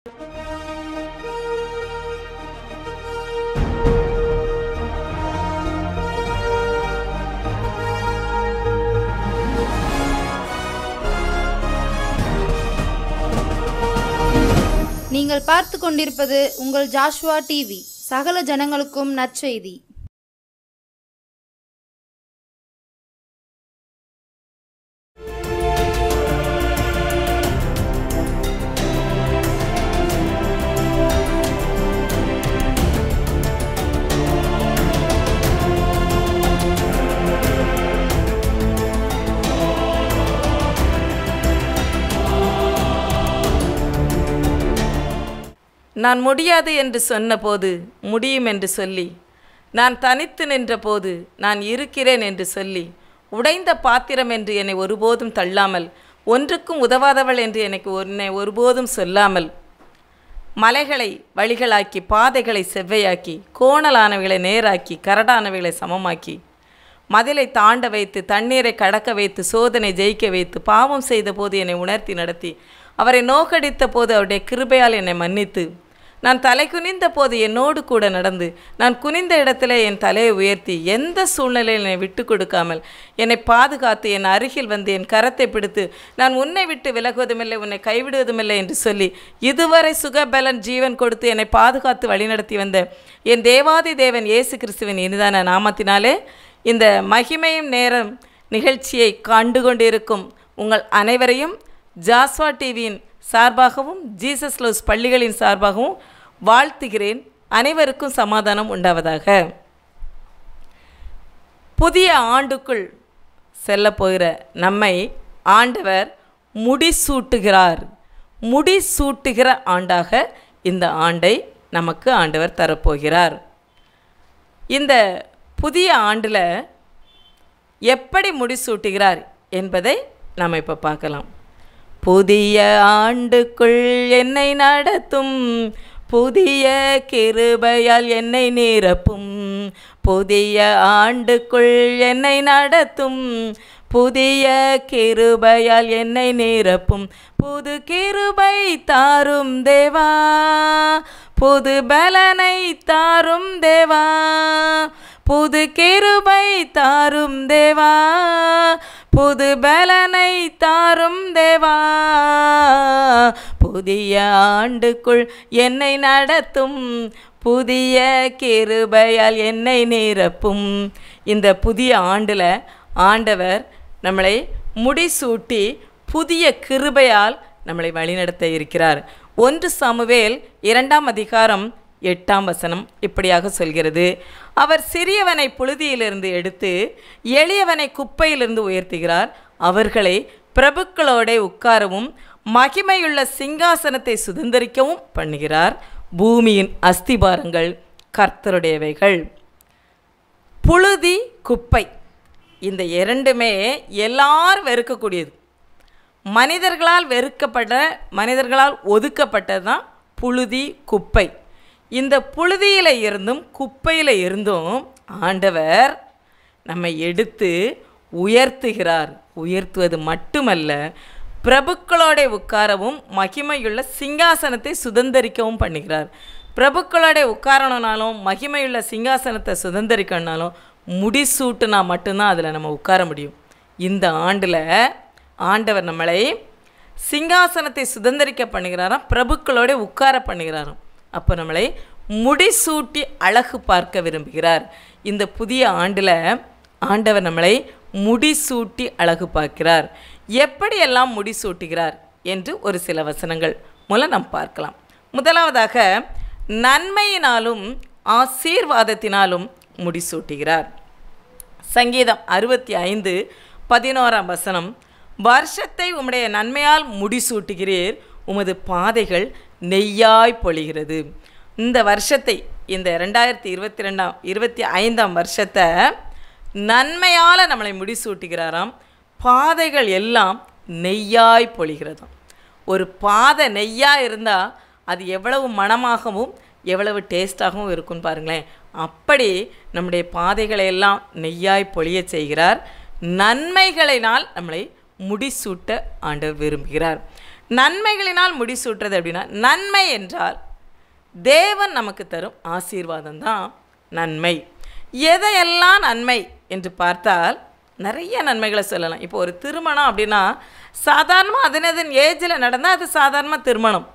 நீங்கள் பார்த்து கொண்டிருப்பது உங்கள் ஜாஷ்வா டிவி. சகல ஜனங்களுக்கும் நற்செய்தி. நான் முடியாது என்று சொன்னபோது முடியும் என்று சொல்லி, நான் தனித்து நின்றபோது நான் இருக்கிறேன் என்று சொல்லி, உடைந்த பாத்திரம் என்று என்னை ஒருபோதும் தள்ளாமல், ஒன்றுக்கும் உதவாதவள் என்று என்னை ஒருபோதும் சொல்லாமல், மலைகளை வழிகளாக்கி பாதைகளை செவ்வையாக்கி, கோணலானவைகளை நேராக்கி, கரடானவைகளை சமமாக்கி, மதிலை தாண்ட வைத்து, தண்ணீரை கடக்க வைத்து, சோதனை ஜெயிக்க வைத்து, பாவம் செய்த போது என்னை உணர்த்தி நடத்தி, அவரை நோக்கடித்த போது அவருடைய கிருபையால் என்னை மன்னித்து, நான் தலை குனிந்த போது என்னோடு கூட நடந்து, நான் குனிந்த இடத்துல என் தலையை உயர்த்தி, எந்த சூழ்நிலையில் என்னை விட்டு கொடுக்காமல் என்னை பாதுகாத்து என் அருகில் வந்து என் கரத்தை பிடித்து, நான் உன்னை விட்டு விலகுவதுமில்லை, உன்னை கைவிடுவதுமில்லை என்று சொல்லி இதுவரை சுகபலன் ஜீவன் கொடுத்து என்னை பாதுகாத்து வழிநடத்தி வந்த என் தேவாதி தேவன் இயேசு கிறிஸ்துவின் இனிதான நாமத்தினாலே இந்த மகிமையும் நேரம் நிகழ்ச்சியை கண்டு கொண்டிருக்கும் உங்கள் அனைவரையும் ஜாஸ்வா டிவியின் சார்பாகவும் ஜீசஸ் லவ்ஸ் பள்ளிகளின் சார்பாகவும் வாழ்த்துகிறேன். அனைவருக்கும் சமாதானம் உண்டாவதாக. புதிய ஆண்டுக்குள் செல்ல போகிற நம்மை ஆண்டவர் முடிசூட்டுகிறார். முடிசூட்டுகிற ஆண்டாக இந்த ஆண்டை நமக்கு ஆண்டவர் தரப்போகிறார். இந்த புதிய ஆண்டில் எப்படி முடிசூட்டுகிறார் என்பதை நாம் இப்போ பார்க்கலாம். புதிய ஆண்டுக்குள் என்னை நடத்தும், புதிய கிருபையால் என்னை நிரப்பும். புதிய ஆண்டுக்குள் என்னை நடத்தும், புதிய கிருபையால் என்னை நிரப்பும். புது கிருபை தாரும் தேவா, புது பலனை தாரும் தேவா, புது கிருபை தாரும் தேவா, புது பலனை தாரும் தேவா. புதிய ஆண்டுக்குள் என்னை நடத்தும், புதிய கிருபையால் என்னை நிரப்பும். இந்த புதிய ஆண்டில் ஆண்டவர் நம்மளை முடிசூட்டி புதிய கிருபையால் நம்மளை வழிநடத்த இருக்கிறார். 1 சாமுவேல் 2ஆம் அதிகாரம் 8ஆம் வசனம் இப்படியாக சொல்கிறது. அவர் சிறியவனை புழுதியிலிருந்து எடுத்து எளியவனை குப்பையிலிருந்து உயர்த்துகிறார். அவர்களை பிரபுக்களோட உட்காரவும் மகிமையுள்ள சிங்காசனத்தை சுதந்திரிக்கவும் பண்ணுகிறார். பூமியின் அஸ்திபாரங்கள் கர்த்தருடையவைகள். புழுதி, குப்பை, இந்த இரண்டுமே எல்லாரும் வெறுக்கக்கூடியது. மனிதர்களால் வெறுக்கப்பட்ட, மனிதர்களால் ஒதுக்கப்பட்டது தான் புழுதி, குப்பை. இந்த புழுதியில் இருந்தும் குப்பையில் இருந்தும் ஆண்டவர் நம்மை எடுத்து உயர்த்துகிறார். உயர்த்துவது மட்டுமல்ல, பிரபுக்களோட உட்காரவும் மகிமையுள்ள சிங்காசனத்தை சுதந்திரிக்கவும் பண்ணுகிறார். பிரபுக்களோட உட்காரணுனாலும் மகிமையுள்ள சிங்காசனத்தை சுதந்திரிக்கணுனாலும் முடிசூட்டுனா மட்டும்தான் அதில் நம்ம உட்கார முடியும். இந்த ஆண்டில் ஆண்டவர் நம்மளை சிங்காசனத்தை சுதந்திரிக்க பண்ணுகிறாராம், பிரபுக்களோட உட்கார பண்ணுகிறாராம். அப்போ நம்மளை முடிசூட்டி அழகு பார்க்க விரும்புகிறார். இந்த புதிய ஆண்டில் ஆண்டவர் நம்மளை முடிசூட்டி அழகு பார்க்கிறார். எப்படியெல்லாம் முடிசூட்டுகிறார் என்று ஒரு சில வசனங்கள் மூலம் நாம் பார்க்கலாம். முதலாவதாக, நன்மையினாலும் ஆசீர்வாதத்தினாலும் முடிசூட்டுகிறார். சங்கீதம் 65:11ஆம் வசனம், வருஷத்தை உம்முடைய நன்மையால் முடிசூட்டுகிறீர், உமது பாதைகள் நெய்யாய் பொழிகிறது. இந்த வருஷத்தை, இந்த 2025ஆம் வருஷத்தை நன்மையால் நம்மளை முடிசூட்டுகிறாராம். பாதைகள் எல்லாம் நெய்யாய் பொழிகிறதாம். ஒரு பாதை நெய்யாக இருந்தால் அது எவ்வளவு மணமாகவும் எவ்வளவு டேஸ்டாகவும் இருக்குன்னு பாருங்களேன். அப்படி நம்முடைய பாதைகளை எல்லாம் நெய்யாய் பொழிய செய்கிறார். நன்மைகளினால் நம்மளை முடிசூட்ட ஆண்டவர் விரும்புகிறார். நன்மைகளினால் முடிசூட்டுறது அப்படின்னா, நன்மை என்றால் தேவன் நமக்கு தரும் ஆசீர்வாதம் தான் நன்மை. எதையெல்லாம் நன்மை என்று பார்த்தால் நிறைய நன்மைகளை சொல்லலாம். இப்போ ஒரு திருமணம் அப்படின்னா சாதாரணமாக அதனதன் ஏஜில் நடந்தால் அது சாதாரணமாக திருமணம்.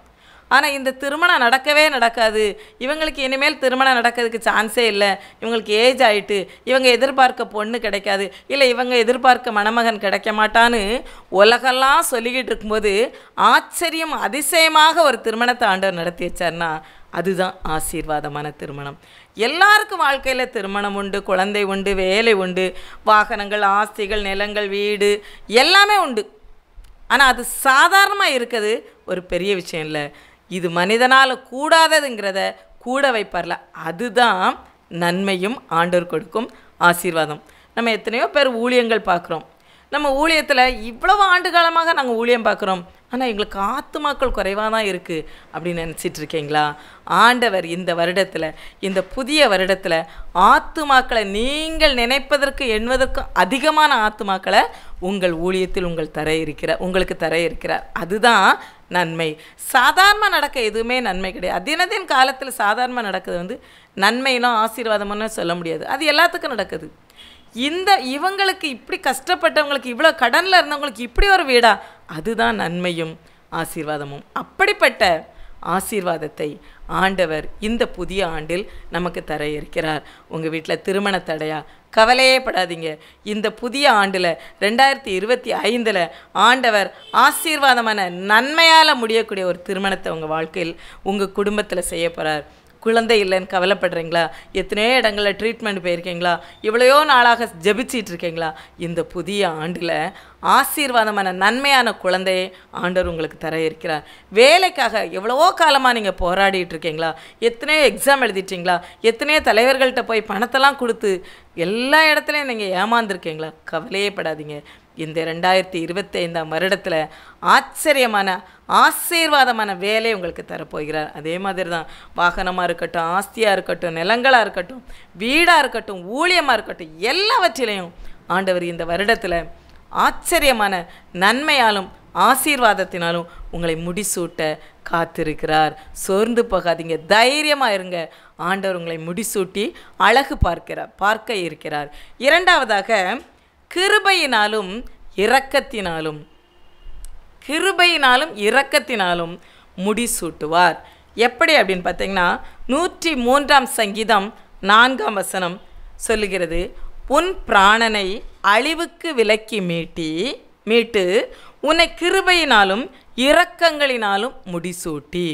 ஆனால் இந்த திருமணம் நடக்கவே நடக்காது, இவங்களுக்கு இனிமேல் திருமணம் நடக்கிறதுக்கு சான்ஸே இல்லை, இவங்களுக்கு ஏஜ் ஆகிட்டு, இவங்க எதிர்பார்க்க பொண்ணு கிடைக்காது, இல்லை இவங்க எதிர்பார்க்க மணமகன் கிடைக்க மாட்டான்னு உலகெல்லாம் சொல்லிக்கிட்டு இருக்கும்போது ஆச்சரியம் அதிசயமாக ஒரு திருமணத்தை ஆண்டவர் நடத்தி வச்சார்னா அதுதான் ஆசீர்வாதமான திருமணம். எல்லாருக்கும் வாழ்க்கையில் திருமணம் உண்டு, குழந்தை உண்டு, வேலை உண்டு, வாகனங்கள், ஆஸ்திகள், நிலங்கள், வீடு எல்லாமே உண்டு. ஆனால் அது சாதாரணமாக இருக்குது ஒரு பெரிய விஷயம் இல்லை. இது மனிதனால் கூடாததுங்கிறத கூட வைப்பார்ல, அதுதான் நன்மையும் ஆண்டவர் கொடுக்கும் ஆசீர்வாதம். நம்ம எத்தனையோ பேர் ஊழியங்கள் பார்க்குறோம். நம்ம ஊழியத்தில் இவ்வளவு ஆண்டு காலமாக நாங்கள் ஊழியம் பார்க்குறோம், ஆனால் எங்களுக்கு ஆத்துமாக்கள் குறைவாக தான் இருக்குது அப்படின்னு நினச்சிட்ருக்கீங்களா? ஆண்டவர் இந்த வருடத்தில், இந்த புதிய வருடத்தில் ஆத்துமாக்களை நீங்கள் நினைப்பதற்கு எண்ணுவதற்கும் அதிகமான ஆத்துமாக்களை உங்கள் ஊழியத்தில் உங்களுக்கு தர இருக்கிறார். அதுதான் நன்மை. சாதாரண நடக்க எதுவுமே நன்மை கிடையாது. தினத்தின் காலத்தில் சாதாரண நடக்கிறது நன்மைனோ ஆசீர்வாதமோ சொல்ல முடியாது. அது எல்லாத்துக்கும் நடக்குது. இவங்களுக்கு இப்படி கஷ்டப்பட்டவங்களுக்கு, இவ்வளோ கடனில் இருந்தவங்களுக்கு இப்படி ஒரு வீடா, அதுதான் நன்மையும் ஆசீர்வாதமும். அப்படிப்பட்ட ஆசீர்வாதத்தை ஆண்டவர் இந்த புதிய ஆண்டில் நமக்கு தர இருக்கிறார். உங்கள் வீட்டில் திருமண தடையா? கவலையே படாதீங்க. இந்த புதிய ஆண்டில் 2025 ஆண்டவர் ஆசீர்வாதமான நன்மையால் முடியக்கூடிய ஒரு திருமணத்தை உங்கள் வாழ்க்கையில், உங்கள் குடும்பத்தில் செய்ய போகிறார். குழந்தை இல்லைன்னு கவலைப்படுறீங்களா? எத்தனையோ இடங்களில் ட்ரீட்மெண்ட் போயிருக்கீங்களா? இவ்வளையோ நாளாக ஜெபிச்சிட்டு இருக்கீங்களா? இந்த புதிய ஆண்டில் ஆசீர்வாதமான நன்மையான குழந்தையை ஆண்டவர் உங்களுக்கு தர இருக்கிறார். வேலைக்காக எவ்வளவோ காலமாக நீங்கள் போராடிட்டு இருக்கீங்களா? எத்தனையோ எக்ஸாம் எழுதிட்டீங்களா? எத்தனையோ தலைவர்கள்ட்ட போய் பணத்தெல்லாம் கொடுத்து எல்லா இடத்துலையும் நீங்கள் ஏமாந்துருக்கீங்களா? கவலையே படாதீங்க. இந்த 2025 வருடத்தில் ஆச்சரியமான ஆசீர்வாதமான வேலையை உங்களுக்கு தரப்போகிறார். அதே மாதிரி தான் வாகனமாக இருக்கட்டும், ஆஸ்தியாக இருக்கட்டும், நிலங்களாக இருக்கட்டும், வீடாக இருக்கட்டும், ஊழியமாக இருக்கட்டும், எல்லாவற்றிலையும் ஆண்டவர் இந்த வருடத்தில் ஆச்சரியமான நன்மையாலும் ஆசீர்வாதத்தினாலும் உங்களை முடிசூட்ட காத்திருக்கிறார். சோர்ந்து போகாதீங்க, தைரியமாக இருங்க. ஆண்டவர் உங்களை முடிசூட்டி அழகு பார்க்க இருக்கிறார். இரண்டாவதாக, கிருபையினாலும் இரக்கத்தினாலும் முடிசூட்டுவார். எப்படி அப்படின்னு பார்த்தீங்கன்னா, 103 சங்கீதம் 4 சொல்லுகிறது, உன் பிராணனை அழிவுக்கு விலக்கி மீட்டு உன்னை கிருபையினாலும் இரக்கங்களினாலும் முடிசூட்டி.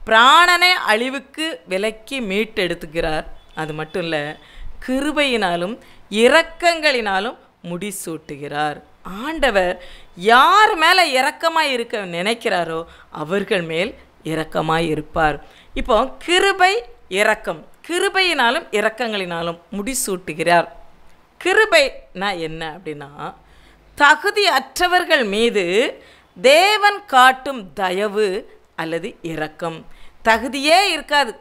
பிராணனை அழிவுக்கு விலக்கி மீட்டெடுத்துக்கிறார். அது மட்டும் இல்லை, கிருபையினாலும் இரக்கங்களினாலும் முடிசூட்டுகிறார். ஆண்டவர் யார் மேலே இரக்கமாக இருக்க நினைக்கிறாரோ அவர்கள் மேல் இரக்கமாக இருப்பார். இப்போ கிருபை, இரக்கம், கிருபையினாலும் இரக்கங்களினாலும் முடிசூட்டுகிறார். கிருபைனா என்ன அப்படின்னா, தகுதி அற்றவர்கள் மீது தேவன் காட்டும் தயவு அல்லது இரக்கம். தகுதியே இருக்காது,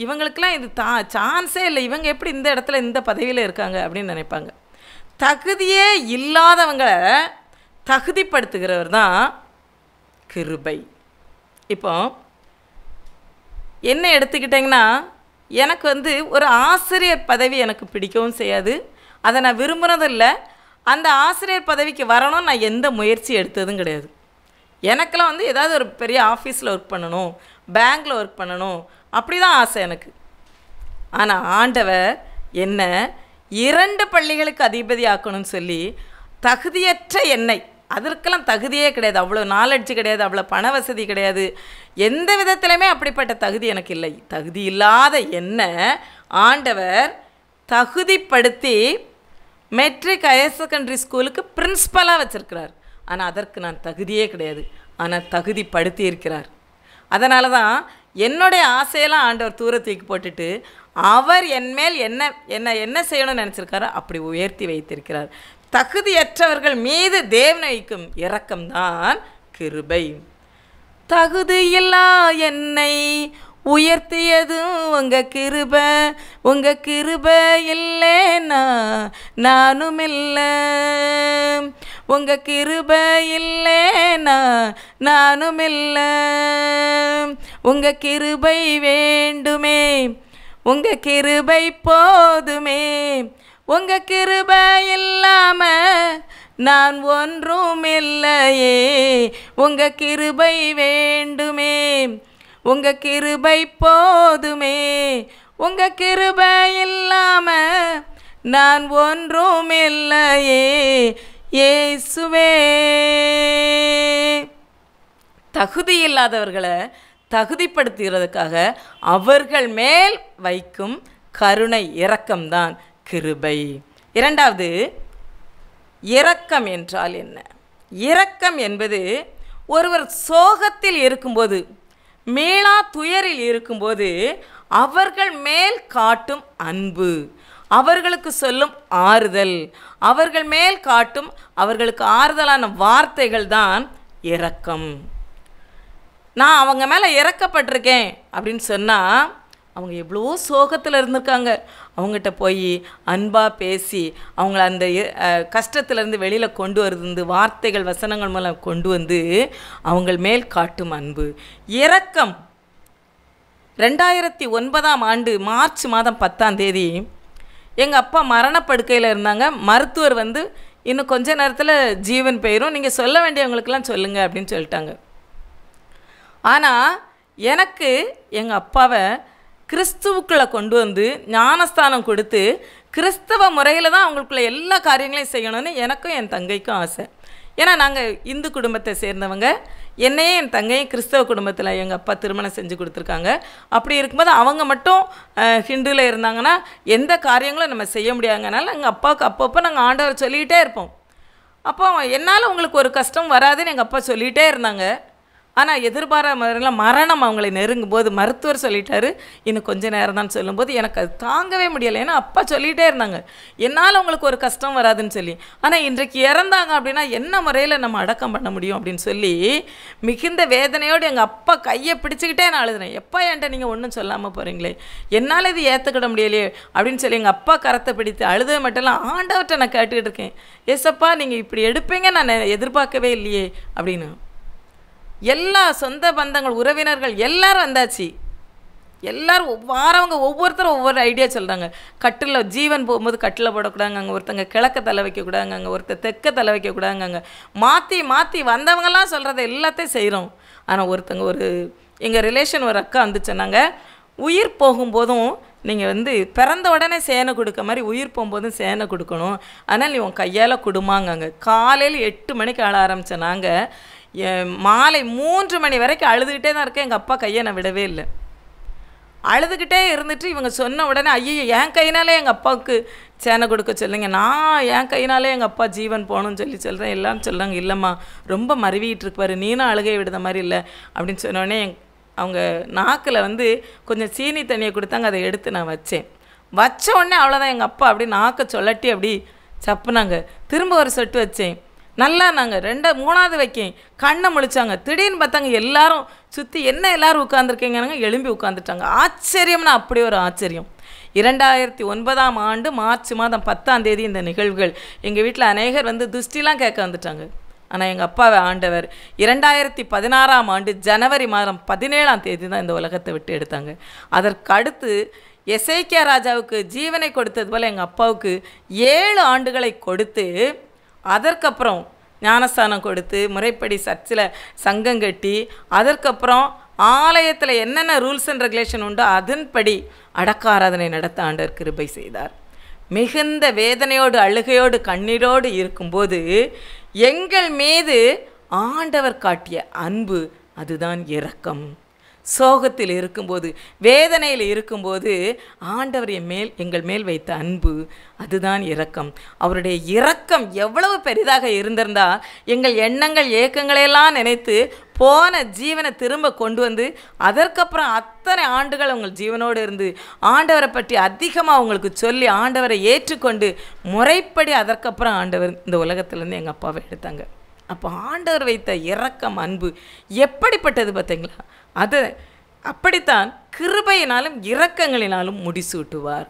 இவங்களுக்கெல்லாம் இது சான்ஸே இல்லை, இவங்க எப்படி இந்த இடத்துல இந்த பதவியில் இருக்காங்க அப்படின்னு நினைப்பாங்க. தகுதியே இல்லாதவங்களை தகுதிப்படுத்துகிறவர் தான் கிருபை. இப்போ என்ன எடுத்துக்கிட்டிங்கன்னா, எனக்கு ஒரு ஆசிரியர் பதவி எனக்கு பிடிக்கவும் செய்யாது, அதை நான் விரும்புகிறதும் இல்லை. அந்த ஆசிரியர் பதவிக்கு வரணும்னு நான் எந்த முயற்சி எடுத்ததும் கிடையாது. எனக்கெல்லாம் ஏதாவது ஒரு பெரிய ஆஃபீஸில் ஒர்க் பண்ணணும், பேங்க்கில் ஒர்க் பண்ணணும், அப்படி தான் ஆசை எனக்கு. ஆனால் ஆண்டவர் என்ன 2 பள்ளிகளுக்கு அதிபதி ஆக்கணும்னு சொல்லி தகுதியற்ற என்னை, அதற்கெல்லாம் தகுதியே கிடையாது, அவ்வளோ நாலெட்ஜ் கிடையாது, அவ்வளோ பண வசதி கிடையாது, எந்த விதத்துலையுமே அப்படிப்பட்ட தகுதி எனக்கு இல்லை. தகுதி இல்லாத என்னை ஆண்டவர் தகுதிப்படுத்தி மெட்ரிக் ஹையர் செகண்டரி ஸ்கூலுக்கு பிரின்ஸ்பலாக வச்சுருக்கிறார். ஆனால் அதற்கு நான் தகுதியே கிடையாது, ஆனால் தகுதிப்படுத்தி இருக்கிறார். அதனால தான் என்னுடைய ஆசையெல்லாம் ஆண்டவர் தூரத்துக்கு போட்டுட்டு அவர் என்மேல் என்ன செய்யணும்னு நினச்சிருக்காரோ அப்படி உயர்த்தி வைத்திருக்கிறார். தகுதியற்றவர்கள் மீது தேவன் வைக்கும் இரக்கம்தான் கிருபை. தகுதியில்லா என்னை உயர்த்தியதும் உங்கள் கிருபை இல்லைன்னா நானும் இல்லை. உங்கள் கிருபை இல்லைனா நானும் இல்லை. உங்கள் கிருபை வேண்டுமே, உங்கள் கிருபை போதுமே, உங்கள் கிருபை இல்லாமல் நான் ஒன்றும் இல்லையே. உங்கள் கிருபை வேண்டுமே, உங்கள் கிருபை போதுமே, உங்கள் கிருபை இல்லாமல் நான் ஒன்றும் இல்லையே இயேசுவே. தகுதி இல்லாதவர்களை தகுதிப்படுத்துகிறதுக்காக அவர்கள் மேல் வைக்கும் கருணை இரக்கம்தான் கிருபை. இரண்டாவது, இரக்கம் என்றால் என்ன? இரக்கம் என்பது ஒருவர் சோகத்தில் இருக்கும்போது, மீளா துயரில் இருக்கும்போது அவர்கள் மேல் காட்டும் அன்பு, அவர்களுக்கு சொல்லும் ஆறுதல், அவர்கள் மேல் காட்டும் அவர்களுக்கு ஆறுதலான வார்த்தைகள் தான் இரக்கம். நான் அவங்க மேலே இரக்கப்பட்டிருக்கேன் அப்படின்னு சொன்னால், அவங்க எவ்வளோ சோகத்தில் இருந்திருக்காங்க, அவங்ககிட்ட போய் அன்பாக பேசி அவங்கள அந்த கஷ்டத்துலேருந்து வெளியில் கொண்டு வருது வார்த்தைகள் வசனங்கள் மூலம் கொண்டு வந்து அவங்கள் மேல் காட்டும் அன்பு இரக்கம். 2009 மார்ச் மாதம் 10 எங்கள் அப்பா மரணப்படுக்கையில் இருந்தாங்க. மருத்துவர் வந்து இன்னும் கொஞ்ச நேரத்தில் ஜீவன் போயிடும், நீங்கள் சொல்ல வேண்டியவங்களுக்கெல்லாம் சொல்லுங்கள் அப்படின்னு சொல்லிட்டாங்க. ஆனால் எனக்கு எங்கள் அப்பாவை கிறிஸ்துவுக்குள்ளே கொண்டு வந்து ஞானஸ்தானம் கொடுத்து கிறிஸ்தவ முறையில் தான் அவங்களுக்குள்ள எல்லா காரியங்களையும் செய்யணும்னு எனக்கும் என் தங்கைக்கும் ஆசை. ஏன்னா நாங்கள் இந்து குடும்பத்தை சேர்ந்தவங்க, என்னையே என் தங்கையும் கிறிஸ்தவ குடும்பத்தில் எங்கள் அப்பா திருமணம் செஞ்சு கொடுத்துருக்காங்க. அப்படி இருக்கும்போது அவங்க மட்டும் ஹிந்துவில் இருந்தாங்கன்னா எந்த காரியங்களும் நம்ம செய்ய முடியாதனால எங்கள் அப்பாவுக்கு அப்பப்போ நாங்கள் ஆண்டவர் சொல்லிக்கிட்டே இருப்போம். அப்போ என்னால் உங்களுக்கு ஒரு கஷ்டம் வராதுன்னு எங்கள் அப்பா சொல்லிகிட்டே இருந்தாங்க. ஆனால் எதிர்பாராத மரணம் அவங்களை நெருங்கும் போது மருத்துவர் சொல்லிட்டாரு இன்னும் கொஞ்சம் நேரம் தான் சொல்லும்போது எனக்கு அது தாங்கவே முடியலை. ஏன்னா அப்பா சொல்லிகிட்டே இருந்தாங்க என்னால் உங்களுக்கு ஒரு கஷ்டம் வராதுன்னு சொல்லி. ஆனால் இன்றைக்கு இறந்தாங்க அப்படின்னா என்ன முறையில் நம்ம அடக்கம் பண்ண முடியும் அப்படின்னு சொல்லி மிகுந்த வேதனையோடு எங்கள் அப்பா கையை பிடிச்சிக்கிட்டே நான் அழுதுனேன். எப்பா என்கிட்ட நீங்கள் ஒன்றும் சொல்லாமல் போகிறீங்களே, என்னால் இது ஏற்றுக்கிட முடியலையே அப்படின்னு சொல்லி எங்கள் அப்பா கரத்தை பிடித்து அழுதது மட்டும் ஆண்டவர்கிட்ட நான் கேட்டுக்கிட்டு இருக்கேன். ஏசப்பா நீங்கள் இப்படி எடுப்பீங்க நான் எதிர்பார்க்கவே இல்லையே அப்படின்னு. எல்லா சொந்த பந்தங்கள் உறவினர்கள் எல்லாரும் வந்தாச்சு. எல்லோரும் வாரவங்க ஒவ்வொருத்தரும் ஒவ்வொரு ஐடியா சொல்கிறாங்க. கட்டில் ஜீவன் போகும்போது கட்டில் போடக்கூடாங்க, அங்கே ஒருத்தங்க கிழக்க தலை வைக்கக்கூடாங்க, அங்கே ஒருத்தர் தெற்க தலை வைக்கக்கூடாங்க, அங்கே மாற்றி மாற்றி வந்தவங்கலாம் சொல்கிறத எல்லாத்தையும் செய்கிறோம். ஆனால் ஒருத்தங்க எங்கள் ரிலேஷன் ஒரு அக்கா வந்து சொன்னாங்க, உயிர் போகும்போதும் நீங்கள் வந்து பிறந்த உடனே சேனை கொடுக்க மாதிரி உயிர் போகும்போதும் சேனை கொடுக்கணும், அதனால் நீ உன் கையால் கொடுமாங்க. காலையில் 8 மணிக்கு அழ ஆரம்பித்தேன். நாங்கள் மாலை 3 மணி வரைக்கும் அழுதுகிட்டே தான் இருக்கேன். எங்கள் அப்பா கையை நான் விடவே இல்லை. அழுதுகிட்டே இருந்துட்டு இவங்க சொன்ன உடனே ஐயோ என் கையினாலே எங்கள் அப்பாவுக்கு சேனை கொடுக்க சொல்லுங்க, நான் என் கையினாலே எங்கள் அப்பா ஜீவன் போகணும்னு சொல்கிறேன். எல்லாம் சொல்கிறாங்க இல்லைம்மா ரொம்ப மருவிட்டு இருப்பார், நீனும் அழுகை விடுத மாதிரி இல்லை அப்படின்னு சொன்னோடனே அவங்க நாக்கில் வந்து கொஞ்சம் சீனி தண்ணியை கொடுத்தாங்க. அதை எடுத்து நான் வச்ச உடனே அவ்வளோதான் எங்கள் அப்பா அப்படி நாக்கை சொல்லட்டி அப்படி சப்புனாங்க. திரும்ப ஒரு சொட்டு வச்சேன். நல்லா நாங்கள் 3வது வைக்கேன். கண்ணை முழிச்சாங்க. திடீர்னு பார்த்தாங்க எல்லாரும் சுற்றி என்ன எல்லோரும் உட்காந்துருக்கீங்கன்னாங்க. எழும்பி உட்காந்துட்டாங்க. ஆச்சரியம்னா அப்படி ஒரு ஆச்சரியம். 2009 மார்ச் மாதம் 10 இந்த நிகழ்வுகள். எங்கள் வீட்டில் அநேகர் வந்து துஷ்டிலாம் கேட்க வந்துட்டாங்க. ஆனால் எங்கள் அப்பாவை ஆண்டவர் 2016 ஜனவரி மாதம் 17 தான் இந்த உலகத்தை விட்டு எடுத்தாங்க. அதற்கு அடுத்து எசேக்கியா ராஜாவுக்கு ஜீவனை கொடுத்தது போல் எங்கள் அப்பாவுக்கு 7 ஆண்டுகளை கொடுத்து அதற்கப்புறம் ஞானஸ்தானம் கொடுத்து முறைப்படி சர்ச்சில் சங்கம் கட்டி அதற்கப்புறம் ஆலயத்தில் என்னென்ன ரூல்ஸ் அண்ட் ரெகுலேஷன் உண்டோ அதன்படி அடக்க ஆராதனை நடத்த ஆண்டவர் கிருபை செய்தார். மிகுந்த வேதனையோடு அழுகையோடு கண்ணீரோடு இருக்கும்போது எங்கள் மீது ஆண்டவர் காட்டிய அன்பு அதுதான் இரக்கம். சோகத்தில் இருக்கும்போது வேதனையில் இருக்கும்போது ஆண்டவர் எங்கள் மேல் வைத்த அன்பு அதுதான் இரக்கம். அவருடைய இரக்கம் எவ்வளவு பெரிதாக இருந்திருந்தால் எங்கள் எண்ணங்கள் ஏக்கங்களையெல்லாம் நினைத்து போன ஜீவனை திரும்ப கொண்டு வந்து அதற்கப்புறம் அத்தனை ஆண்டுகள் உங்கள் ஜீவனோடு இருந்து ஆண்டவரை பற்றி அதிகமாக உங்களுக்கு சொல்லி ஆண்டவரை ஏற்றுக்கொண்டு முறைப்படி அதற்கப்புறம் ஆண்டவர் இந்த உலகத்திலேருந்து எங்கள் அப்பாவை எடுத்தாங்க. அப்போ ஆண்டவர் வைத்த இரக்கம் அன்பு எப்படிப்பட்டது பார்த்தீங்களா? அது அப்படித்தான் கிருபையினாலும் இரக்கங்களினாலும் முடிசூட்டுவார்.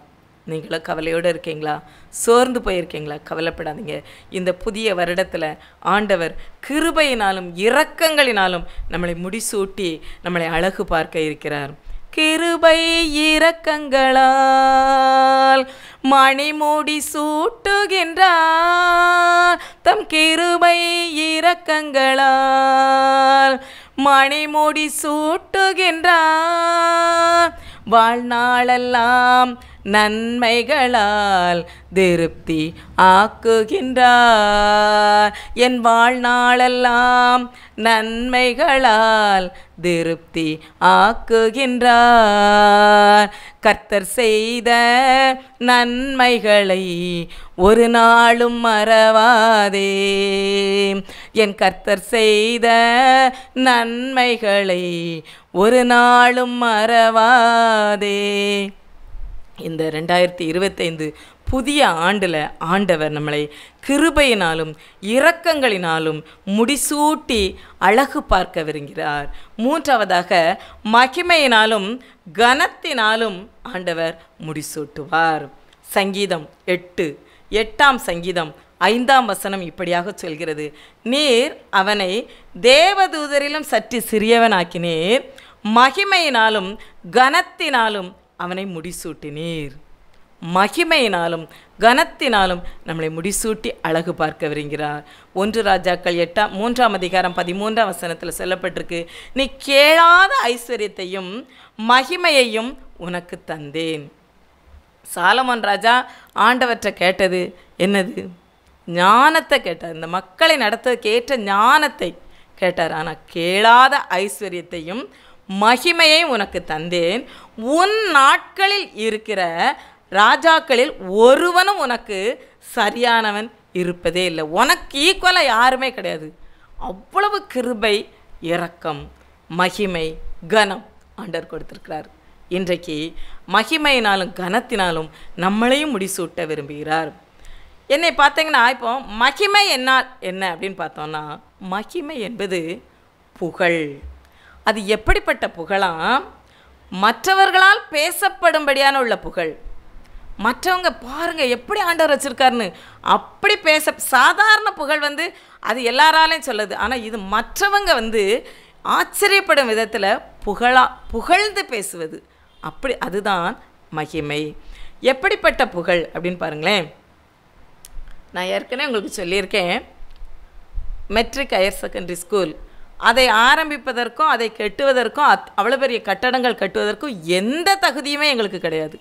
நீங்களும் கவலையோடு இருக்கீங்களா? சோர்ந்து போயிருக்கீங்களா? கவலைப்படாதீங்க. இந்த புதிய வருடத்தில் ஆண்டவர் கிருபையினாலும் இரக்கங்களினாலும் நம்மளை முடிசூட்டி நம்மளை அழகு பார்க்க இருக்கிறார். கிருபை இரக்கங்களால் மணிமுடி சூட்டுகின்றார். தம் கிருபை இரக்கங்களால் மணிமுடி சூட்டுகின்றார். வாழ்நாளெல்லாம் நன்மைகளால் திருப்தி ஆக்குகின்றார். என் வாழ்நாளெல்லாம் நன்மைகளால் திருப்தி ஆக்குகின்றார். கர்த்தர் செய்த நன்மைகளை ஒரு நாளும் மறவாதே. என் கர்த்தர் செய்த நன்மைகளை ஒரு நாளும் மறவாதே. இந்த 2025 புதிய ஆண்டில் ஆண்டவர் நம்மளை கிருபையினாலும் இரக்கங்களினாலும் முடிசூட்டி அழகு பார்க்க விரும்புகிறார். மூன்றாவதாக மகிமையினாலும் கனத்தினாலும் ஆண்டவர் முடிசூட்டுவார். சங்கீதம் 8 சங்கீதம் 5 இப்படியாக சொல்கிறது. நீர் அவனை தேவதூதரிலும் சற்று சிறியவனாக்கினீர், மகிமையினாலும் கனத்தினாலும் அவனை முடிசூட்டினீர். மகிமையினாலும் கனத்தினாலும் நம்மளை முடிசூட்டி அழகு பார்க்க விரும்புகிறார். 1 ராஜாக்கள் 3:13 சொல்லப்பட்டிருக்கு, நீ கேளாத ஐஸ்வர்யத்தையும் மகிமையையும் உனக்கு தந்தேன். சாலமோன் ராஜா ஆண்டவற்றை கேட்டது என்னது? ஞானத்தை கேட்டார். இந்த மக்களை நடத்துவதற்கு ஏற்ற ஞானத்தை கேட்டார். ஆனால் கேளாத ஐஸ்வர்யத்தையும் மகிமையை உனக்கு தந்தேன். உன் நாட்களில் இருக்கிற ராஜாக்களில் ஒருவனும் உனக்கு சரியானவன் இருப்பதே இல்லை. உனக்கு ஈக்குவலாக யாருமே கிடையாது. அவ்வளவு கிருபை, இரக்கம், மகிமை, கனம் ஆண்டவர் கொடுத்திருக்கிறார். இன்றைக்கு மகிமையினாலும் கனத்தினாலும் நம்மளையும் முடிசூட்ட விரும்புகிறார். என்னை பார்த்தீங்கன்னா இப்போ மகிமை என்ன அப்படின்னு பார்த்தோன்னா, மகிமை என்பது புகழ். அது எப்படிப்பட்ட புகழாம்? மற்றவர்களால் பேசப்படும்படியான உள்ள புகழ். மற்றவங்க பாருங்கள் எப்படி ஆண்டவர் வச்சுருக்காருன்னு அப்படி சாதாரண புகழ் அது எல்லாராலையும் சொல்லுது. ஆனால் இது மற்றவங்க ஆச்சரியப்படும் விதத்தில் புகழ்ந்து பேசுவது, அப்படி அதுதான் மகிமை. எப்படிப்பட்ட புகழ் அப்படின்னு பாருங்களேன். நான் ஏற்கனவே உங்களுக்கு சொல்லியிருக்கேன், மெட்ரிக் ஹையர் செகண்டரி ஸ்கூல் அதை ஆரம்பிப்பதற்கும் அதை கட்டுவதற்கும் அவ்வளோ பெரிய கட்டடங்கள் கட்டுவதற்கும் எந்த தகுதியுமே எங்களுக்கு கிடையாது.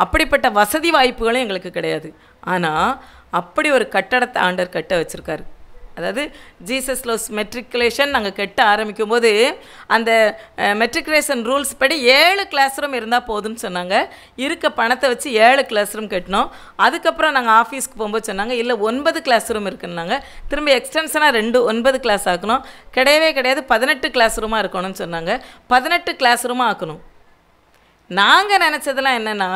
அப்படிப்பட்ட வசதி வாய்ப்புகளும் எங்களுக்கு கிடையாது. ஆனால் அப்படி ஒரு கட்டடத்தை ஆண்டவர் கட்ட வச்சுருக்காரு. அதாவது ஜீசஸ் லவ்ஸ் மெட்ரிகுலேஷன் நாங்கள் கட்ட ஆரம்பிக்கும் போது அந்த மெட்ரிகுலேஷன் ரூல்ஸ் படி 7 கிளாஸ் ரூம் இருந்தால் போதும்னு சொன்னாங்க. இருக்க பணத்தை வச்சு 7 கிளாஸ் ரூம் கட்டினோம். அதுக்கப்புறம் நாங்கள் ஆஃபீஸ்க்கு போகும்போது சொன்னாங்க இல்லை 9 கிளாஸ் ரூம் இருக்குன்னாங்க. திரும்ப எக்ஸ்டென்ஷனாக 9 கிளாஸ் ஆக்கணும். கிடையவே கிடையாது, 18 கிளாஸ் ரூமாக இருக்கணும்னு சொன்னாங்க. 18 கிளாஸ் ரூமாக ஆக்கணும். நாங்கள் நினச்சதெல்லாம் என்னென்னா,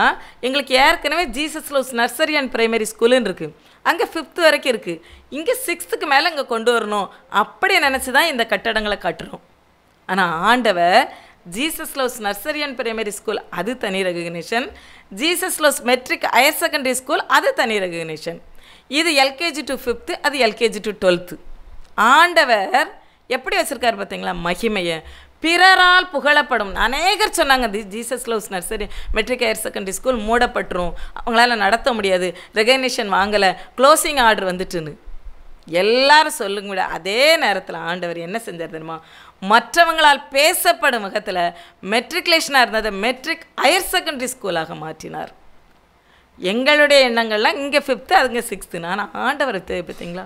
எங்களுக்கு ஏற்கனவே Jesus loves nursery and primary ஸ்கூலுன்னு இருக்குது, அங்கே 5th வரைக்கும் இருக்குது, இங்கே 6th மேலே இங்கே கொண்டு வரணும் அப்படி நினச்சி தான் இந்த கட்டடங்களை கட்டுறோம். ஆனால் ஆண்டவர் Jesus loves nursery and primary school அது தனி recognition, Jesus loves matric higher secondary school அது தனி ரெகக்னிஷன். இது LKG to 5th, அது LKG to 12th. ஆண்டவர் எப்படி வச்சுருக்காரு பார்த்தீங்களா மகிமையை? பிறரால் புகழப்படும். அநேகர் சொன்னாங்க Jesus loves nursery matric higher secondary school மூடப்பட்டுரும், அவங்களால நடத்த முடியாது, ரெகக்னிஷன் வாங்கலை, க்ளோசிங் ஆர்டர் வந்துட்டுன்னு எல்லாரும் சொல்லுங்க விட. அதே நேரத்தில் ஆண்டவர் என்ன செஞ்சார் தெரியுமா? மற்றவங்களால் பேசப்படும் முகத்தில் மெட்ரிகுலேஷனாக இருந்ததை மெட்ரிக் ஹையர் செகண்டரி ஸ்கூலாக மாற்றினார். எங்களுடைய எண்ணங்கள்லாம் இங்கே 5th அதுங்க 6th. ஆனால் ஆண்டவர் பார்த்தீங்களா,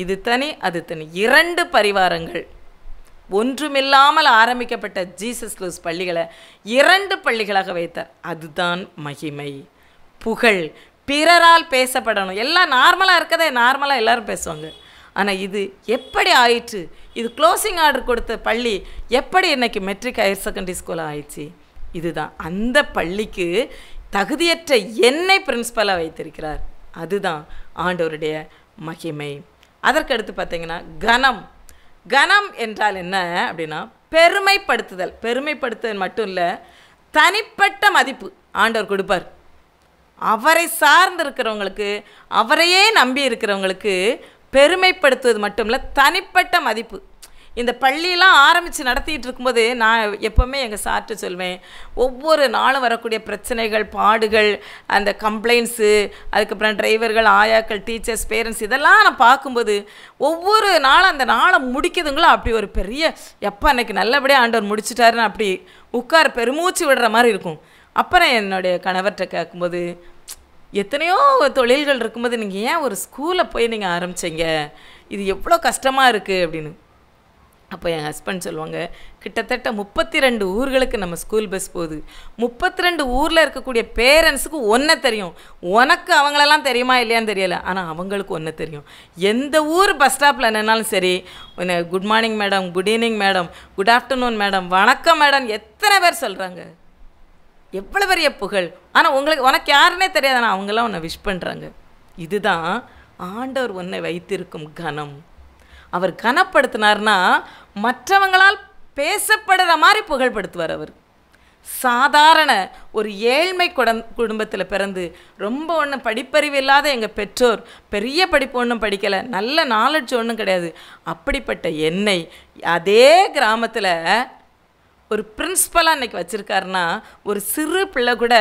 இது தனி அது தனி, 2 பரிவாரங்கள் ஒன்றுமில்லாமல் ஆரம்பிக்கப்பட்ட ஜீசஸ் லவ்ஸ் பள்ளிகளை 2 பள்ளிகளாக வைத்தார். அதுதான் மகிமை, புகழ். பிறரால் பேசப்படணும். எல்லாம் நார்மலாக இருக்கதே நார்மலாக எல்லோரும் பேசுவாங்க. ஆனால் இது எப்படி ஆயிற்று? இது க்ளோசிங் ஆர்டர் கொடுத்த பள்ளி எப்படி இன்றைக்கி மெட்ரிக் ஹையர் செகண்டரி ஸ்கூலாக ஆயிடுச்சு? இதுதான் அந்த பள்ளிக்கு தகுதியற்ற என்னை பிரின்ஸ்பலாக வைத்திருக்கிறார். அதுதான் ஆண்டவருடைய மகிமை. அதற்கடுத்து பார்த்தீங்கன்னா கனம். கனம் என்றால் என்ன அப்படின்னா பெருமைப்படுத்துதல். பெருமைப்படுத்துதல் மட்டும் இல்லை, தனிப்பட்ட மதிப்பு ஆண்டவர் கொடுப்பார். அவரை சார்ந்து இருக்கிறவங்களுக்கு, அவரையே நம்பி இருக்கிறவங்களுக்கு பெருமைப்படுத்துவது மட்டும் இல்லை, தனிப்பட்ட மதிப்பு. இந்த பள்ளியெலாம் ஆரம்பித்து நடத்திட்டு இருக்கும்போது நான் எப்போவுமே எங்கள் சார்ட்டு சொல்வேன், ஒவ்வொரு நாளும் வரக்கூடிய பிரச்சனைகள், பாடுகள், அந்த கம்ப்ளைண்ட்ஸு, அதுக்கப்புறம் டிரைவர்கள், ஆயாக்கள், டீச்சர்ஸ், பேரண்ட்ஸ், இதெல்லாம் நான் பார்க்கும்போது ஒவ்வொரு நாளும் அந்த நாளை முடிக்கிறதுங்களோ அப்படி ஒரு பெரிய எப்போ அன்றைக்கி நல்லபடியாக ஆண்டவர் முடிச்சிட்டாருன்னு அப்படி உட்கார பெருமூச்சு விடுற மாதிரி இருக்கும். அப்புறம் என்னுடைய கணவர்கிட்ட கேட்கும்போது, எத்தனையோ தொழில்கள் இருக்கும்போது நீங்கள் ஏன் ஒரு ஸ்கூலில் போய் நீங்கள் ஆரம்பித்தீங்க, இது எவ்வளோ கஷ்டமாக இருக்குது அப்படின்னு. அப்போ என் ஹஸ்பண்ட் சொல்லுவாங்க, கிட்டத்தட்ட 32 ஊர்களுக்கு நம்ம ஸ்கூல் பஸ் போகுது. 32 ஊரில் இருக்கக்கூடிய பேரண்ட்ஸுக்கு ஒன்றை தெரியும், உனக்கு அவங்களெல்லாம் தெரியுமா இல்லையான்னு தெரியலை, ஆனால் அவங்களுக்கு ஒன்று தெரியும். எந்த ஊர் பஸ் ஸ்டாப்பில் நின்னாலும் சரி, good morning madam, good evening madam, good afternoon madam, வணக்கம் மேடம், எத்தனை பேர் சொல்கிறாங்க, எவ்வளோ பெரிய புகழ். ஆனால் உனக்கு யாருன்னே தெரியாது, ஆனால் அவங்களாம் உன்னை விஷ் பண்ணுறாங்க. இதுதான் ஆண்டவர் உன்னை வைத்திருக்கும் கனம். அவர் கனப்படுத்தினார்னா மற்றவங்களால் பேசப்படுற மாதிரி புகழ்படுத்துவார். அவர் சாதாரண ஒரு ஏழ்மை குடும்பத்தில் பிறந்து ரொம்ப ஒன்றும் படிப்பறிவு இல்லாத எங்கள் பெற்றோர், பெரிய படிப்பு ஒன்றும் படிக்கலை, நல்ல நாலெட்ஜ் ஒன்றும் கிடையாது, அப்படிப்பட்ட என்னை அதே கிராமத்தில் ஒரு பிரின்ஸ்பலாக அன்றைக்கி வச்சுருக்காருன்னா, ஒரு சிறு பிள்ளை கூட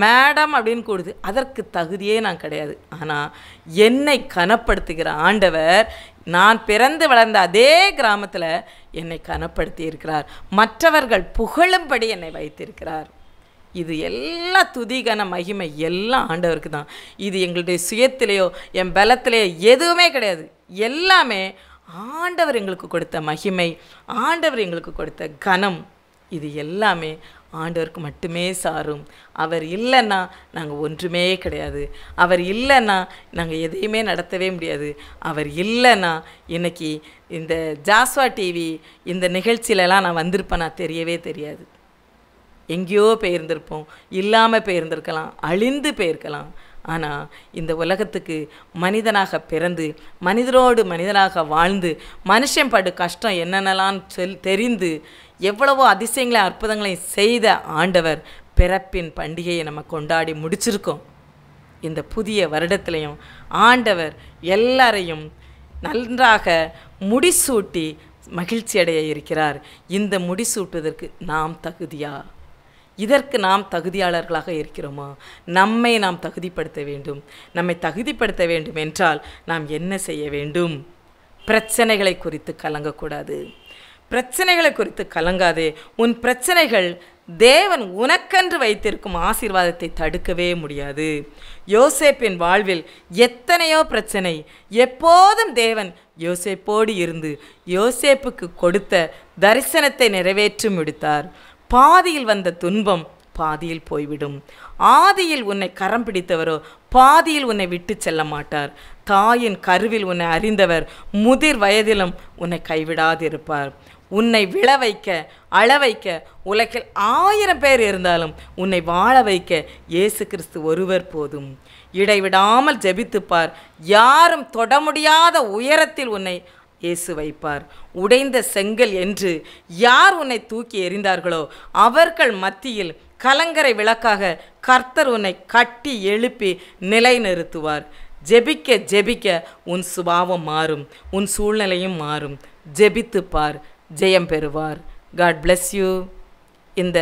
மேடம் அப்படின்னு கூடுது. அதற்கு தகுதியே நான் கிடையாது. ஆனால் என்னை கனப்படுத்துகிற ஆண்டவர் நான் பிறந்து வளர்ந்த அதே கிராமத்தில் என்னை கனப்படுத்தி இருக்கிறார். மற்றவர்கள் புகழும்படி என்னை வைத்திருக்கிறார். இது எல்லா துதிகன மகிமை எல்லாம் ஆண்டவருக்கு தான். இது எங்களுடைய சுயத்திலேயோ என் பலத்திலேயோ எதுவுமே கிடையாது. எல்லாமே ஆண்டவர் எங்களுக்கு கொடுத்த மகிமை, ஆண்டவர் எங்களுக்கு கொடுத்த கனம். இது எல்லாமே ஆண்டவருக்கு மட்டுமே சாரும். அவர் இல்லைன்னா நாங்கள் ஒன்றுமே கிடையாது. அவர் இல்லைன்னா நாங்கள் எதையுமே நடத்தவே முடியாது. அவர் இல்லைன்னா இன்றைக்கி இந்த ஜாஸ்வா டிவி இந்த நிகழ்ச்சியிலலாம் நான் வந்திருப்பேன், நான் தெரியவே தெரியாது. எங்கேயோ போயிருந்திருப்போம், இல்லாமல் போயிருந்திருக்கலாம், அழிந்து போயிருக்கலாம். ஆனால் இந்த உலகத்துக்கு மனிதனாக பிறந்து மனிதரோடு மனிதனாக வாழ்ந்து மனுஷன் படு கஷ்டம் என்னென்னலாம் தெரிந்து எவ்வளவோ அதிசயங்களை அற்புதங்களையும் செய்த ஆண்டவர் பிறப்பின் பண்டிகையை நம்ம கொண்டாடி முடிச்சிருக்கோம். இந்த புதிய வருடத்துலையும் ஆண்டவர் எல்லாரையும் நன்றாக முடிசூட்டி மகிழ்ச்சி அடைய இருக்கிறார். இந்த முடிசூட்டுவதற்கு நாம் தகுதியா? இதற்கு நாம் தகுதியாளர்களாக இருக்கிறோமா? நம்மை நாம் தகுதிப்படுத்த வேண்டும். நம்மை தகுதிப்படுத்த வேண்டும் என்றால் நாம் என்ன செய்ய வேண்டும்? பிரச்சனைகளை குறித்து கலங்கக்கூடாது. பிரச்சனைகளை குறித்து கலங்காதே. உன் பிரச்சனைகள் தேவன் உனக்கென்று வைத்திருக்கும் ஆசீர்வாதத்தை தடுக்கவே முடியாது. யோசேப்பின் வாழ்வில் எத்தனையோ பிரச்சனை, எப்போதும் தேவன் யோசேப்போடு இருந்து யோசேப்புக்கு கொடுத்த தரிசனத்தை நிறைவேற்றி முடித்தார். பாதியில் வந்த துன்பம் பாதியில் போய்விடும். ஆதியில் உன்னை கரம் பிடித்தவரோ பாதியில் உன்னை விட்டு செல்ல மாட்டார். தாயின் கருவில் உன்னை அறிந்தவர் முதிர் வயதிலும் உன்னை கைவிடாதிருப்பார். உன்னை விழ வைக்க அழ வைக்க உலகில் 1000 பேர் இருந்தாலும் உன்னை வாழ வைக்க இயேசு கிறிஸ்து ஒருவர் போதும். இடைவிடாமல் ஜெபித்துப்பார். யாரும் தொட முடியாத உயரத்தில் உன்னை இயேசு வைப்பார். உடைந்த செங்கல் என்று யார் உன்னை தூக்கி எறிந்தார்களோ அவர்கள் மத்தியில் கலங்கரை விளக்காக கர்த்தர் உன்னை கட்டி எழுப்பி நிலைநிறுத்துவார். ஜெபிக்க ஜெபிக்க உன் சுபாவம் மாறும், உன் சூழ்நிலையும் மாறும். ஜெபித்துப்பார், ஜெயம் பெறுவார். God bless you. இந்த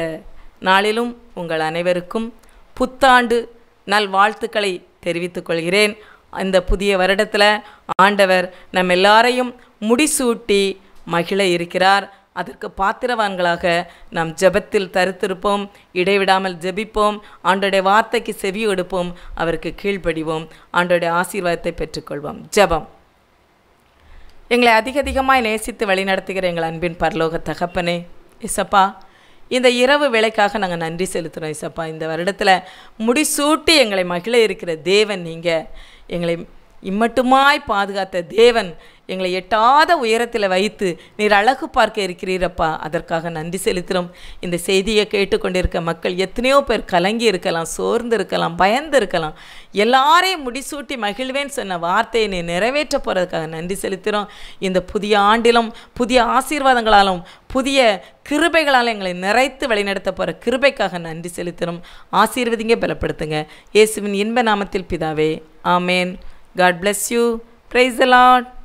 நாளிலும் உங்கள் அனைவருக்கும் புத்தாண்டு நல்வாழ்த்துக்களை தெரிவித்துக் கொள்கிறேன். இந்த புதிய வருடத்தில் ஆண்டவர் நம்ம எல்லாரையும் முடிசூட்டி மகிழ இருக்கிறார். அதற்கு பாத்திரவான்களாக நாம் ஜெபத்தில் தரித்திருப்போம், இடைவிடாமல் ஜெபிப்போம், ஆண்டோடைய வார்த்தைக்கு செவி கொடுப்போம், அவருக்கு கீழ்ப்படிவோம், ஆண்டோடைய ஆசீர்வாதத்தை பெற்றுக்கொள்வோம். ஜெபம். எங்களை அதிகமாய் நேசித்து வழிநடத்துகிற எங்கள் அன்பின் பரலோக தகப்பனே, இசப்பா, இந்த இரவு வேளைக்காக நாங்கள் நன்றி செலுத்துகிறோம். இசப்பா, இந்த வருடத்தில் முடிசூட்டி எங்களை மகிழ இருக்கிற தேவன் நீங்கள். எங்களை இம்மட்டுமாய் பாதுகாத்த தேவன் எங்களை எட்டாத உயரத்தில் வைத்து நீர் அழகு பார்க்க இருக்கிறீரப்பா. அதற்காக நன்றி செலுத்துகிறோம். இந்த செய்தியை கேட்டுக்கொண்டிருக்க மக்கள் எத்தனையோ பேர் கலங்கி இருக்கலாம், சோர்ந்து இருக்கலாம், பயந்து இருக்கலாம். எல்லாரையும் முடிசூட்டி மகிழ்வேன்னு சொன்ன வார்த்தையை நீ நிறைவேற்ற போகிறதுக்காக நன்றி செலுத்துகிறோம். இந்த புதிய ஆண்டிலும் புதிய ஆசீர்வாதங்களாலும் புதிய கிருபைகளால் எங்களை நிறைத்து வழிநடத்த போகிற கிருபைக்காக நன்றி செலுத்துகிறோம். ஆசீர்வதிங்க, பலப்படுத்துங்க. இயேசுவின் இன்ப நாமத்தில் பிதாவே, ஆமேன். God bless you. Praise the Lord.